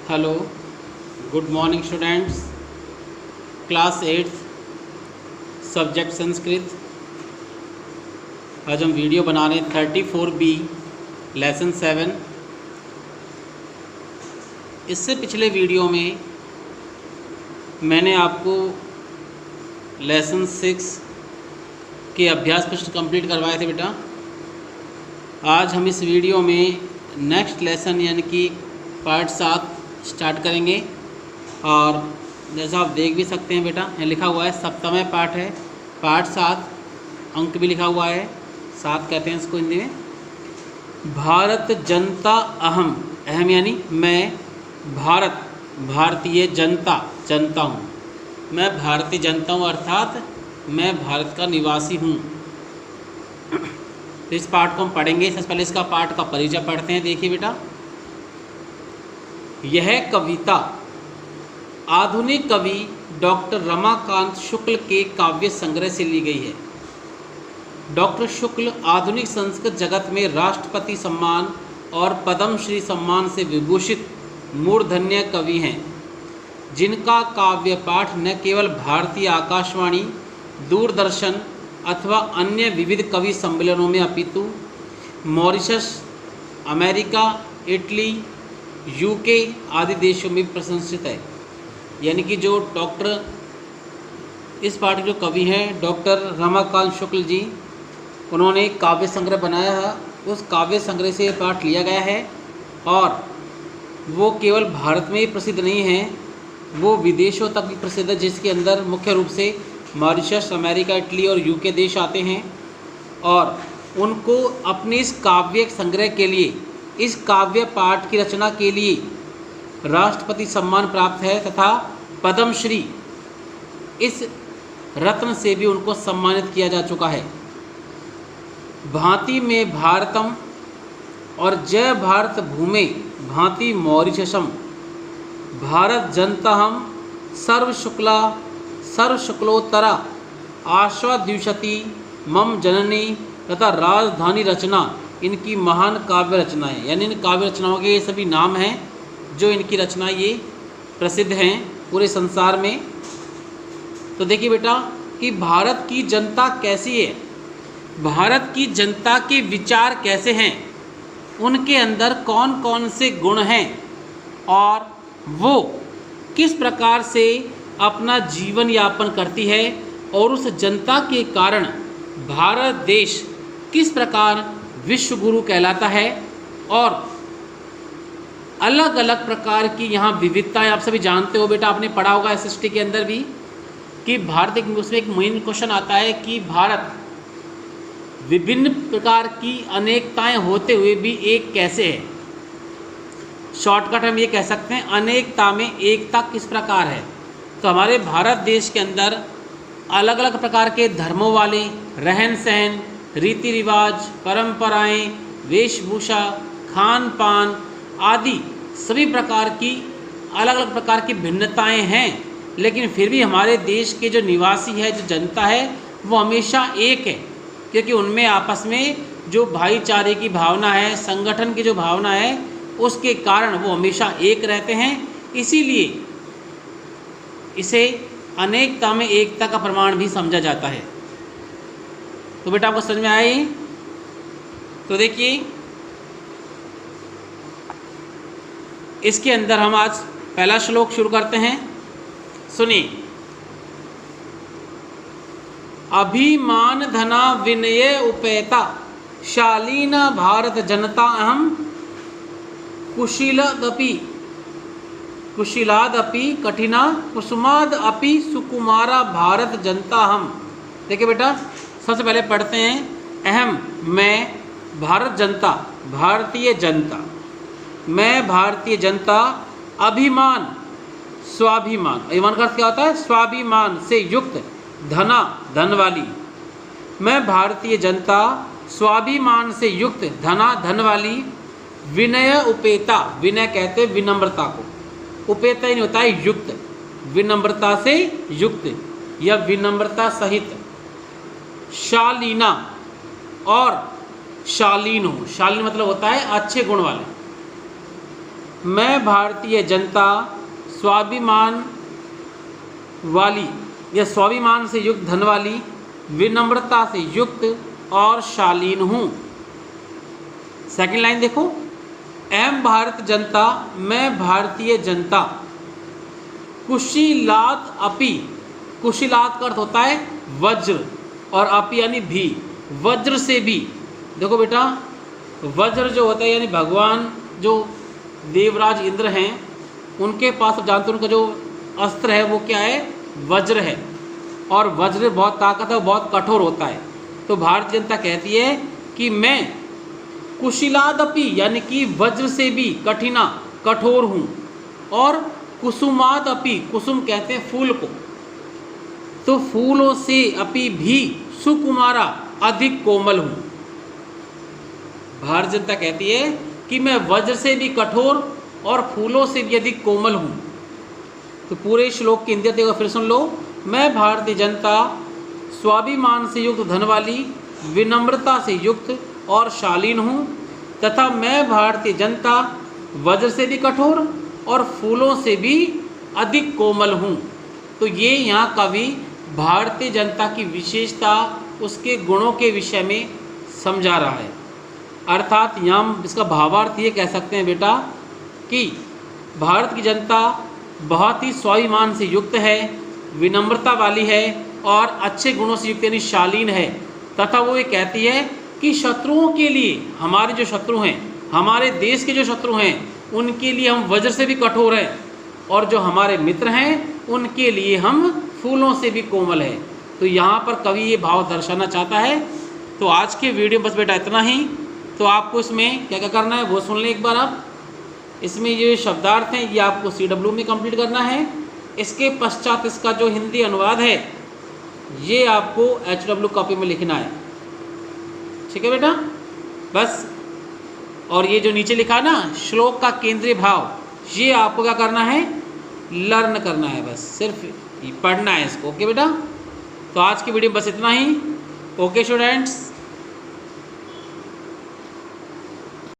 Hello, good morning students. Class 8 subject Sanskrit. आज हम video बना रहे हैं 34B लेसन 7। इससे पिछले वीडियो में मैंने आपको लेसन 6 के अभ्यास प्रश्न कंप्लीट करवाए थे बेटा। आज हम इस वीडियो में नेक्स्ट लेसन यानी कि पार्ट 7 स्टार्ट करेंगे। और जैसा आप देख भी सकते हैं बेटा, यहाँ लिखा हुआ है सप्तमय पाठ है, पार्ट 7, अंक भी लिखा हुआ है 7 कहते हैं इसको हिंदी में। भारत जनता अहम, अहम यानी मैं, भारत भारतीय जनता, जनता हूँ, मैं भारतीय जनता हूँ अर्थात मैं भारत का निवासी हूँ। तो इस पाठ को हम पढ़ेंगे। सबसे पहले इसका पाठ का परिचय पढ़ते हैं। देखिए बेटा, यह कविता आधुनिक कवि डॉक्टर रमाकांत शुक्ल के काव्य संग्रह से ली गई है। डॉक्टर शुक्ल आधुनिक संस्कृत जगत में राष्ट्रपति सम्मान और पद्मश्री सम्मान से विभूषित मूर्धन्य कवि हैं, जिनका काव्य पाठ न केवल भारतीय आकाशवाणी, दूरदर्शन अथवा अन्य विविध कवि सम्मेलनों में अपितु मॉरिशस, अमेरिका, इटली, यूके आदि देशों में प्रशंसित है। यानी कि जो डॉक्टर, इस पाठ के जो कवि हैं डॉक्टर रमाकांत शुक्ल जी, उन्होंने काव्य संग्रह बनाया है। उस काव्य संग्रह से ये पाठ लिया गया है और वो केवल भारत में ही प्रसिद्ध नहीं है, वो विदेशों तक भी प्रसिद्ध है, जिसके अंदर मुख्य रूप से मॉरिशस, अमेरिका, इटली और यूके देश आते हैं। और उनको अपने इस काव्य संग्रह के लिए, इस काव्य पाठ की रचना के लिए राष्ट्रपति सम्मान प्राप्त है तथा पद्मश्री, इस रत्न से भी उनको सम्मानित किया जा चुका है। भांति में भारतम और जय भारत भूमे भांति मॉरिशसम, भारत जनता हम सर्वशुक्ला सर्वशुक्लोत्तरा आश्वाद्युषति मम जननी तथा राजधानी रचना इनकी महान काव्य रचना है। यानी इन काव्य रचनाओं के ये सभी नाम हैं जो इनकी रचना ये प्रसिद्ध हैं पूरे संसार में। तो देखिए बेटा कि भारत की जनता कैसी है, भारत की जनता के विचार कैसे हैं, उनके अंदर कौन कौन से गुण हैं और वो किस प्रकार से अपना जीवन यापन करती है, और उस जनता के कारण भारत देश किस प्रकार विश्व गुरु कहलाता है। और अलग अलग प्रकार की यहाँ विविधताएं, आप सभी जानते हो बेटा, आपने पढ़ा होगा एसएसटी के अंदर भी कि भारत, एक उसमें एक मेन क्वेश्चन आता है कि भारत विभिन्न प्रकार की अनेकताएं होते हुए भी एक कैसे है। शॉर्टकट हम ये कह सकते हैं अनेकता में एकता किस प्रकार है। तो हमारे भारत देश के अंदर अलग अलग प्रकार के धर्मों वाले रहन सहन, रीति रिवाज, परंपराएं, वेशभूषा, खान पान आदि सभी प्रकार की अलग अलग प्रकार की भिन्नताएं हैं, लेकिन फिर भी हमारे देश के जो निवासी है, जो जनता है, वो हमेशा एक है, क्योंकि उनमें आपस में जो भाईचारे की भावना है, संगठन की जो भावना है, उसके कारण वो हमेशा एक रहते हैं। इसीलिए इसे अनेकता में एकता का प्रमाण भी समझा जाता है। तो बेटा आपको समझ में आया ये? तो देखिए इसके अंदर हम आज पहला श्लोक शुरू करते हैं। सुनिए, अभिमान धना विनय उपेता शालीना भारत जनता अहम कुशीलादपि कठिना कुसुमाद अपि सुकुमारा भारत जनता हम। देखिए बेटा, सबसे पहले पढ़ते हैं अहम, मैं, भारत जनता, भारतीय जनता, मैं भारतीय जनता, अभिमान, स्वाभिमान, अभिमान का अर्थ क्या होता है? स्वाभिमान से युक्त, धना, धन वाली, मैं भारतीय जनता स्वाभिमान से युक्त, धना, धन वाली, विनय उपेता, विनय कहते हैं विनम्रता को, उपेता ही नहीं होता है युक्त, विनम्रता से युक्त या विनम्रता सहित, शालीना और शालीन हो, शालीन मतलब होता है अच्छे गुण वाले, मैं भारतीय जनता स्वाभिमान वाली या स्वाभिमान से युक्त, धन वाली, विनम्रता से युक्त और शालीन हूँ। सेकंड लाइन देखो, अहम भारत जनता, मैं भारतीय जनता, कुशीलात अपि, कुशीलात का अर्थ होता है वज्र, और अपि यानी भी, वज्र से भी। देखो बेटा, वज्र जो होता है यानी भगवान जो देवराज इंद्र हैं उनके पास, आप जानते हो उनका जो अस्त्र है वो क्या है, वज्र है, और वज्र बहुत ताकत है, बहुत कठोर होता है। तो भारतीय जनता कहती है कि मैं कुशीलादपि यानी कि वज्र से भी कठिना, कठोर हूँ, और कुसुमादपि, कुसुम कहते हैं फूल को, तो फूलों से अपि भी सुकुमारा, अधिक कोमल हूँ। भारतीय जनता कहती है कि मैं वज्र से भी कठोर और फूलों से भी अधिक कोमल हूँ। तो पूरे श्लोक की हिंदी फिर सुन लो। मैं भारतीय जनता स्वाभिमान से युक्त, धन वाली, विनम्रता से युक्त और शालीन हूँ, तथा मैं भारतीय जनता वज्र से भी कठोर और फूलों से भी अधिक कोमल हूँ। तो ये यहाँ कवि भारतीय जनता की विशेषता, उसके गुणों के विषय में समझा रहा है। अर्थात यहाँ इसका भावार्थ ये कह सकते हैं बेटा कि भारत की जनता बहुत ही स्वाभिमान से युक्त है, विनम्रता वाली है और अच्छे गुणों से युक्त यानी शालीन है, तथा वो ये कहती है कि शत्रुओं के लिए, हमारे जो शत्रु हैं, हमारे देश के जो शत्रु हैं, उनके लिए हम वज्र से भी कठोर हैं, और जो हमारे मित्र हैं उनके लिए हम फूलों से भी कोमल है। तो यहाँ पर कवि ये भाव दर्शाना चाहता है। तो आज के वीडियो बस बेटा इतना ही। तो आपको इसमें क्या क्या करना है वो सुन लें एक बार आप। इसमें ये शब्दार्थ हैं ये आपको CW में कंप्लीट करना है। इसके पश्चात इसका जो हिंदी अनुवाद है ये आपको HW कॉपी में लिखना है। ठीक है बेटा, बस। और ये जो नीचे लिखा ना श्लोक का केंद्रीय भाव, ये आपको क्या करना है, लर्न करना है, बस सिर्फ पढ़ना है इसको। ओके बेटा, तो आज की वीडियो बस इतना ही। Okay students.